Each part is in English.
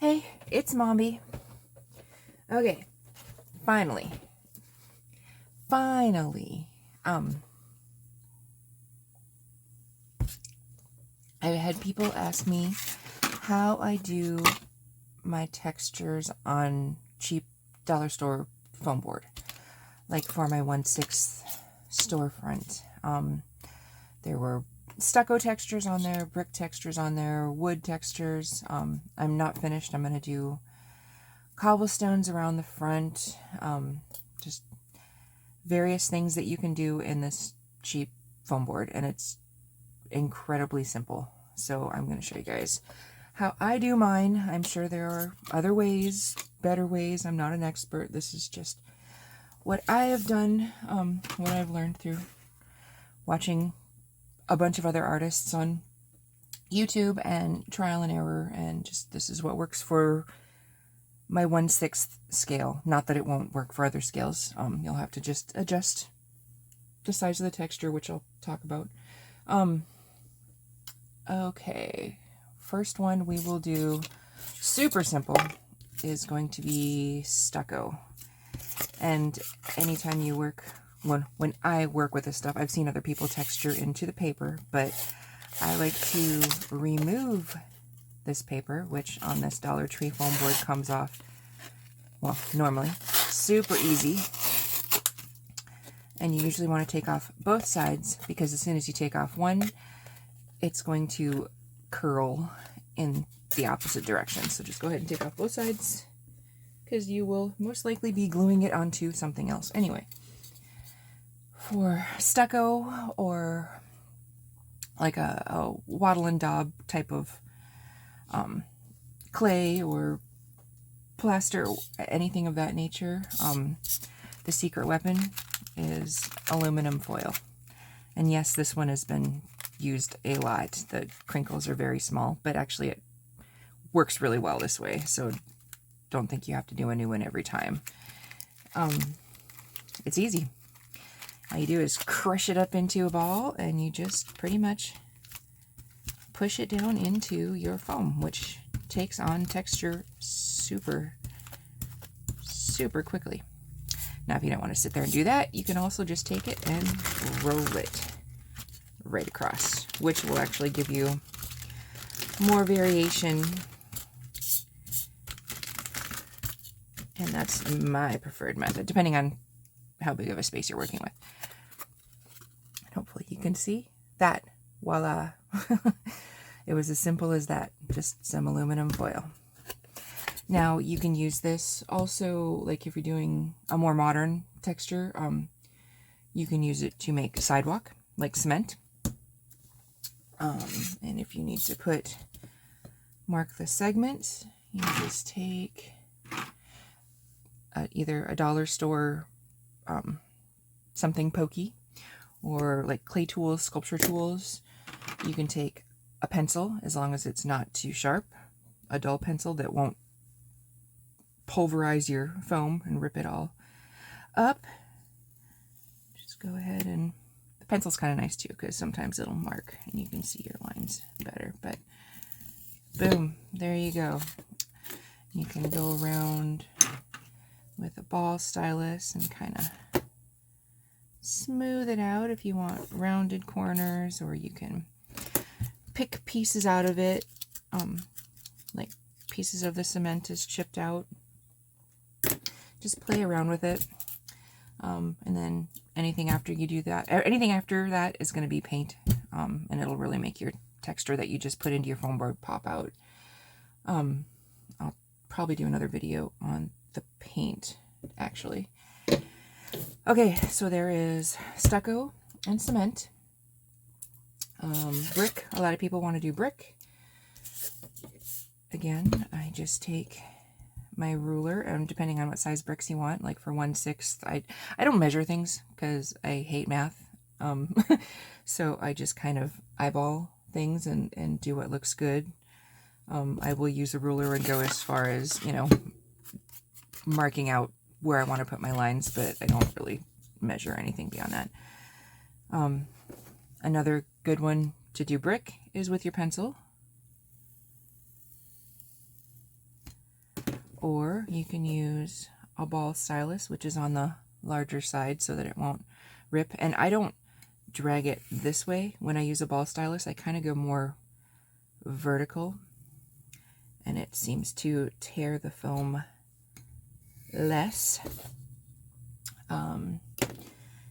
Hey, it's Mommy. Okay, finally. I've had people ask me how I do my textures on cheap dollar store foam board, like for my 1/6 storefront. There were stucco textures on there, brick textures on there, wood textures. I'm not finished. I'm going to do cobblestones around the front, just various things that you can do in this cheap foam board, and it's incredibly simple. So I'm going to show you guys how I do mine. I'm sure there are other ways, better ways. I'm not an expert. This is just what I have done, what I've learned through watching a bunch of other artists on YouTube and trial and error, and just this is what works for my 1/6 scale. Not that it won't work for other scales. You'll have to just adjust the size of the texture, which I'll talk about. Okay, first one we will do, super simple, is going to be stucco. And anytime you work, when I work with this stuff, I've seen other people texture into the paper, but I like to remove this paper, which on this Dollar Tree foam board comes off, well, normally, super easy. And you usually want to take off both sides, because as soon as you take off one, it's going to curl in the opposite direction. So just go ahead and take off both sides, because you will most likely be gluing it onto something else. Anyway, for stucco or like a wattle and daub type of clay or plaster, anything of that nature, the secret weapon is aluminum foil. And yes, this one has been used a lot. The crinkles are very small, but actually it works really well this way, so don't think you have to do a new one every time. It's easy. All you do is crush it up into a ball, and you just pretty much push it down into your foam, which takes on texture super quickly. Now, if you don't want to sit there and do that, you can also just take it and roll it right across, which will actually give you more variation. And that's my preferred method, depending on how big of a space you're working with. And hopefully you can see that. Voila. It was as simple as that, just some aluminum foil. Now, you can use this also, like if you're doing a more modern texture, you can use it to make sidewalk, like cement. And if you need to mark the segment, you just take either a dollar store something pokey, or like clay tools, sculpture tools. You can take a pencil, as long as it's not too sharp, a dull pencil that won't pulverize your foam and rip it all up. Just go ahead, and the pencil's kind of nice too, because sometimes it'll mark and you can see your lines better. But boom, there you go. You can go around with a ball stylus and kind of smooth it out if you want rounded corners, or you can pick pieces out of it, like pieces of the cement is chipped out. Just play around with it, and then anything after you do that, anything after that is going to be paint, and it'll really make your texture that you just put into your foam board pop out. I'll probably do another video on the paint, actually. Okay, so there is stucco and cement. Brick, a lot of people want to do brick. Again, I just take my ruler, and depending on what size bricks you want, like for 1/6, I don't measure things because I hate math. So I just kind of eyeball things and do what looks good. I will use a ruler and go as far as, you know, marking out where I want to put my lines, but I don't really measure anything beyond that. Another good one to do brick is with your pencil. or you can use a ball stylus, which is on the larger side so that it won't rip. And I don't drag it this way when I use a ball stylus. I kind of go more vertical, and it seems to tear the foam less.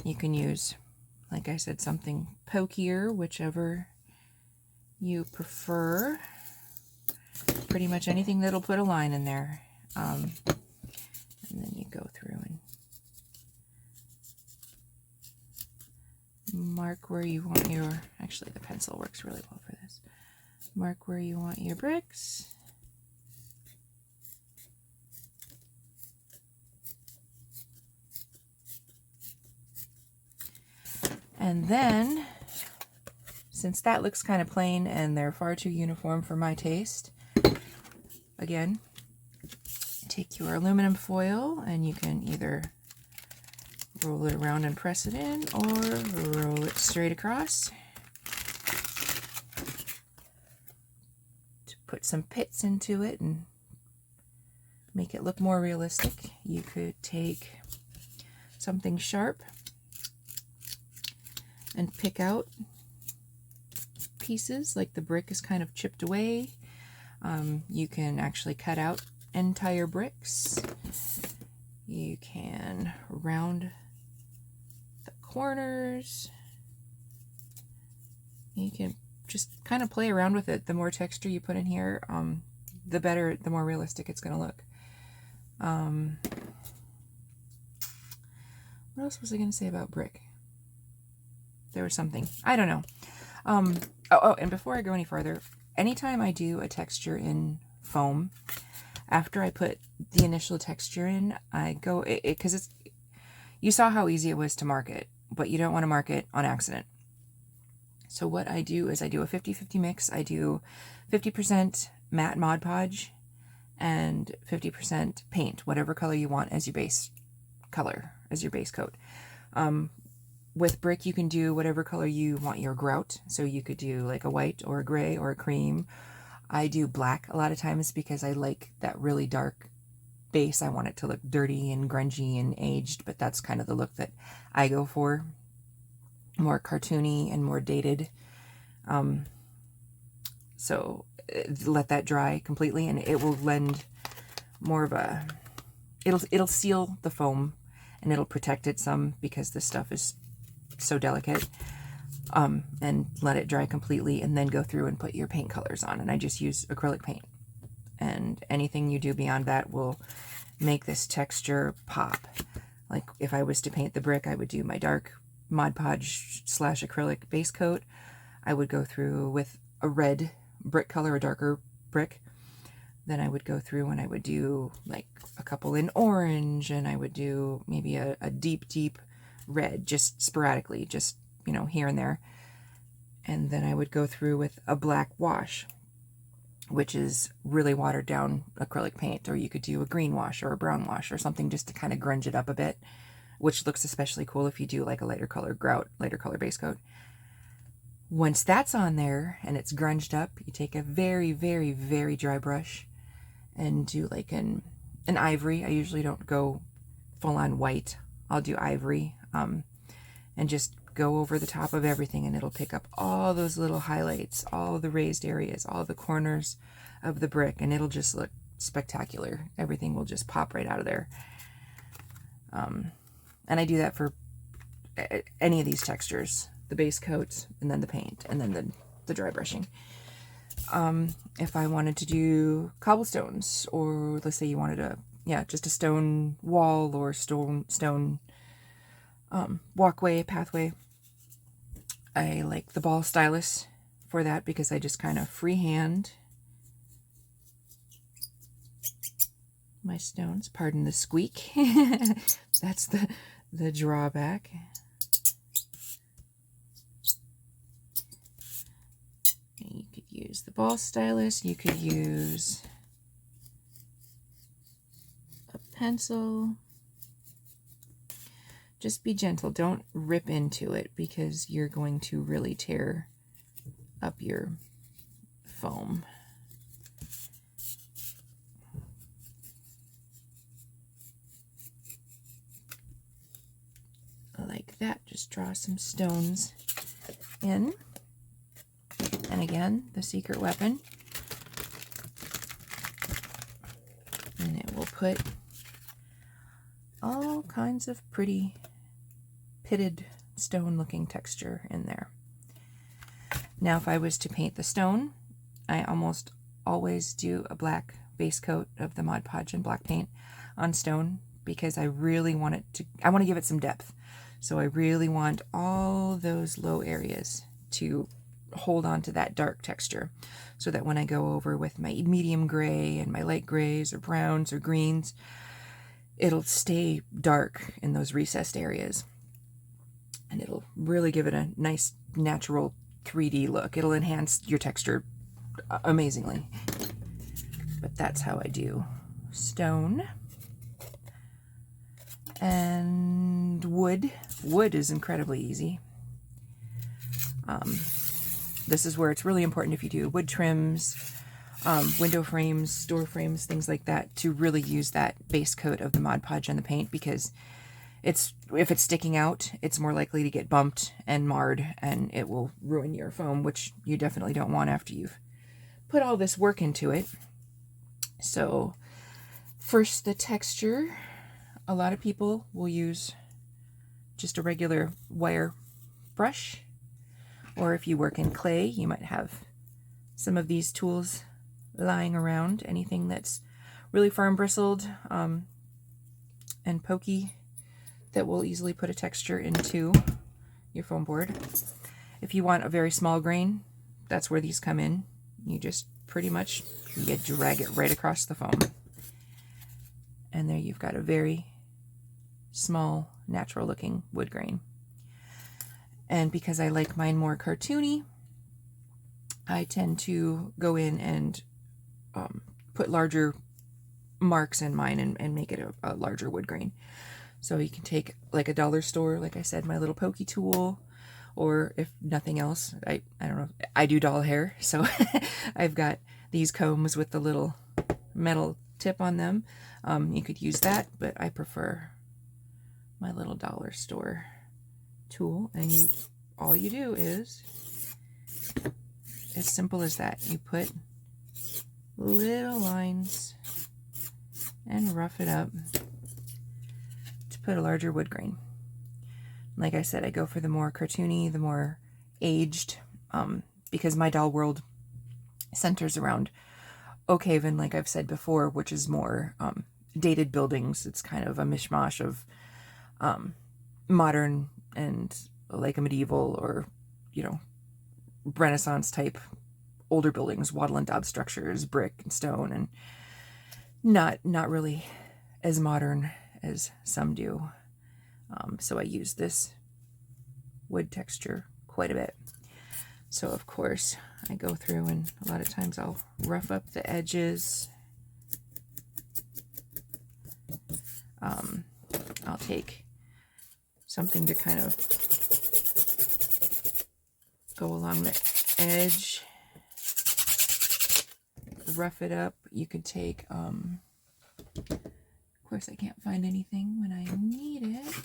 You can use, like I said, something pokier, whichever you prefer. Pretty much anything that'll put a line in there. And then you go through and mark where you want your, actually the pencil works really well for this. Mark where you want your bricks. And then, since that looks kind of plain and they're far too uniform for my taste, again, take your aluminum foil and you can either roll it around and press it in, or roll it straight across to put some pits into it and make it look more realistic. You could take something sharp and pick out pieces, like the brick is kind of chipped away. You can actually cut out entire bricks. You can round the corners. You can just kind of play around with it. The more texture you put in here, the better, the more realistic it's going to look. What else was I going to say about brick? There was something. I don't know. And before I go any further, anytime I do a texture in foam, after I put the initial texture in, I go, because it's, you saw how easy it was to mark it, but you don't want to mark it on accident. So what I do is I do a 50-50 mix. I do 50% matte Mod Podge and 50% paint, whatever color you want as your base color, as your base coat. With brick, you can do whatever color you want your grout. So you could do like a white or a gray or a cream. I do black a lot of times because I like that really dark base. I want it to look dirty and grungy and aged, but that's kind of the look that I go for. More cartoony and more dated. So let that dry completely and it will lend more of a, it'll seal the foam and it'll protect it some because this stuff is so delicate. And let it dry completely and then go through and put your paint colors on. And I just use acrylic paint. And anything you do beyond that will make this texture pop. Like if I was to paint the brick, I would do my dark Mod Podge / acrylic base coat. I would go through with a red brick color, a darker brick. Then I would go through and I would do like a couple in orange, and I would do maybe a deep, deep red, just sporadically, just, you know, here and there. And then I would go through with a black wash, which is really watered down acrylic paint, or you could do a green wash or a brown wash or something just to kind of grunge it up a bit, which looks especially cool if you do like a lighter color grout, lighter color base coat. Once that's on there and it's grunged up, you take a very, very, very dry brush and do like an ivory. I usually don't go full on white. I'll do ivory, and just go over the top of everything, and it'll pick up all those little highlights, all the raised areas, all the corners of the brick, and it'll just look spectacular. Everything will just pop right out of there. And I do that for any of these textures, the base coat, and then the paint, and then the dry brushing. If I wanted to do cobblestones, or let's say you wanted just a stone wall or stone walkway, pathway, I like the ball stylus for that because I just kind of freehand my stones. Pardon the squeak. That's the drawback. You could use the ball stylus. You could use a pencil. Just be gentle. Don't rip into it because you're going to really tear up your foam. like that. Just draw some stones in. And again, the secret weapon. And it will put all kinds of pretty pitted stone looking texture in there. Now if I was to paint the stone, I almost always do a black base coat of the Mod Podge and black paint on stone, because I really want it to, I want to give it some depth. So I really want all those low areas to hold on to that dark texture, so that when I go over with my medium gray and my light grays or browns or greens, it'll stay dark in those recessed areas. And it'll really give it a nice natural 3D look. It'll enhance your texture amazingly. But that's how I do stone. And wood. Wood is incredibly easy. This is where it's really important, if you do wood trims, window frames, door frames, things like that, to really use that base coat of the Mod Podge and the paint, because if it's sticking out, it's more likely to get bumped and marred, and it will ruin your foam, which you definitely don't want after you've put all this work into it. So first, the texture. A lot of people will use just a regular wire brush, or if you work in clay, you might have some of these tools lying around. Anything that's really firm bristled and pokey that will easily put a texture into your foam board. If you want a very small grain, that's where these come in. You just pretty much drag it right across the foam. And there you've got a very small, natural looking wood grain. And because I like mine more cartoony, I tend to go in and put larger marks in mine and make it a larger wood grain. So you can take like a dollar store, like I said, my little pokey tool, or if nothing else, I don't know, I do doll hair, so I've got these combs with the little metal tip on them. You could use that, but I prefer my little dollar store tool. And all you do is as simple as that. You put little lines and rough it up to put a larger wood grain. Like I said, I go for the more cartoony, the more aged, because my doll world centers around Oak Haven, like I've said before, which is more dated buildings. It's kind of a mishmash of modern and like a medieval or, Renaissance type older buildings, wattle and daub structures, brick and stone, and not really as modern as some do. So I use this wood texture quite a bit. So of course I go through, and a lot of times I'll rough up the edges. I'll take something to kind of go along the edge, rough it up. You could take, of course I can't find anything when I need it.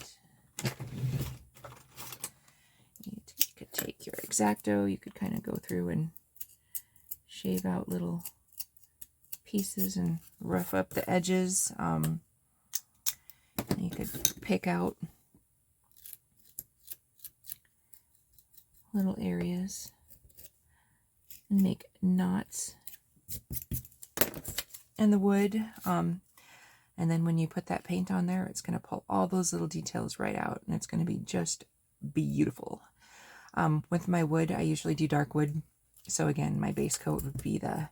You could take your X-Acto, you could kind of go through and shave out little pieces and rough up the edges. You could pick out little areas and make knots in the wood. And then when you put that paint on there, it's going to pull all those little details right out, and it's going to be just beautiful. With my wood, I usually do dark wood. So again, my base coat would be the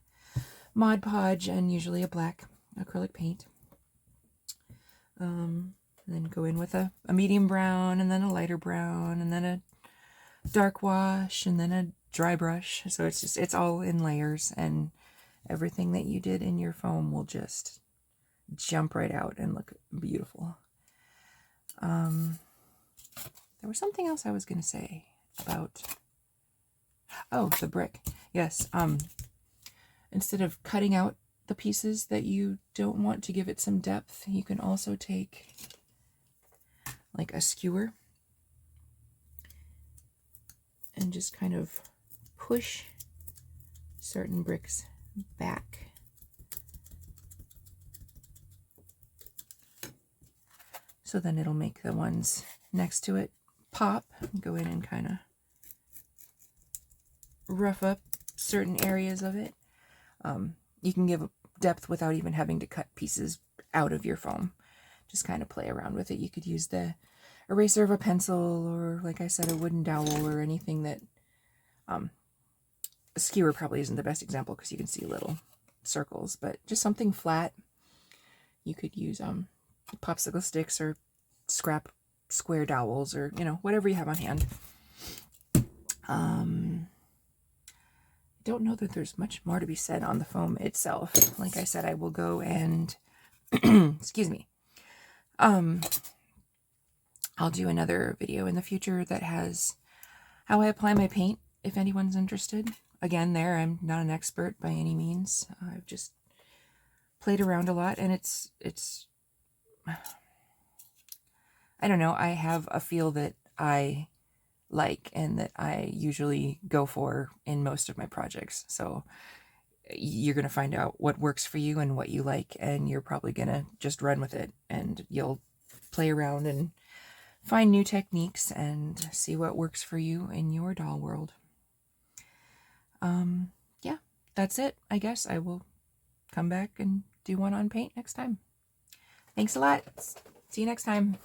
Mod Podge and usually a black acrylic paint. And then go in with a medium brown, and then a lighter brown, and then a dark wash, and then a dry brush. So it's all in layers, and everything that you did in your foam will just jump right out and look beautiful. There was something else I was going to say about, the brick. Yes. Instead of cutting out the pieces that you don't want to give it some depth, you can also take like a skewer and just kind of push certain bricks back. So then it'll make the ones next to it pop. Go in and kind of rough up certain areas of it. You can give depth without even having to cut pieces out of your foam. Just kind of play around with it. You could use the eraser of a pencil, or like I said, a wooden dowel, or anything that a skewer probably isn't the best example because you can see little circles, but just something flat. You could use popsicle sticks or scrap square dowels, or whatever you have on hand. I don't know that there's much more to be said on the foam itself. Like I said, I will go and excuse me. I'll do another video in the future that has how I apply my paint, if anyone's interested. Again, I'm not an expert by any means. I've just played around a lot, and it's I don't know, I have a feel that I like and that I usually go for in most of my projects. So you're going to find out what works for you and what you like, and you're probably going to just run with it, and you'll play around and find new techniques and see what works for you in your doll world. Yeah, that's it. I guess I will come back and do one on paint next time. Thanks a lot. See you next time.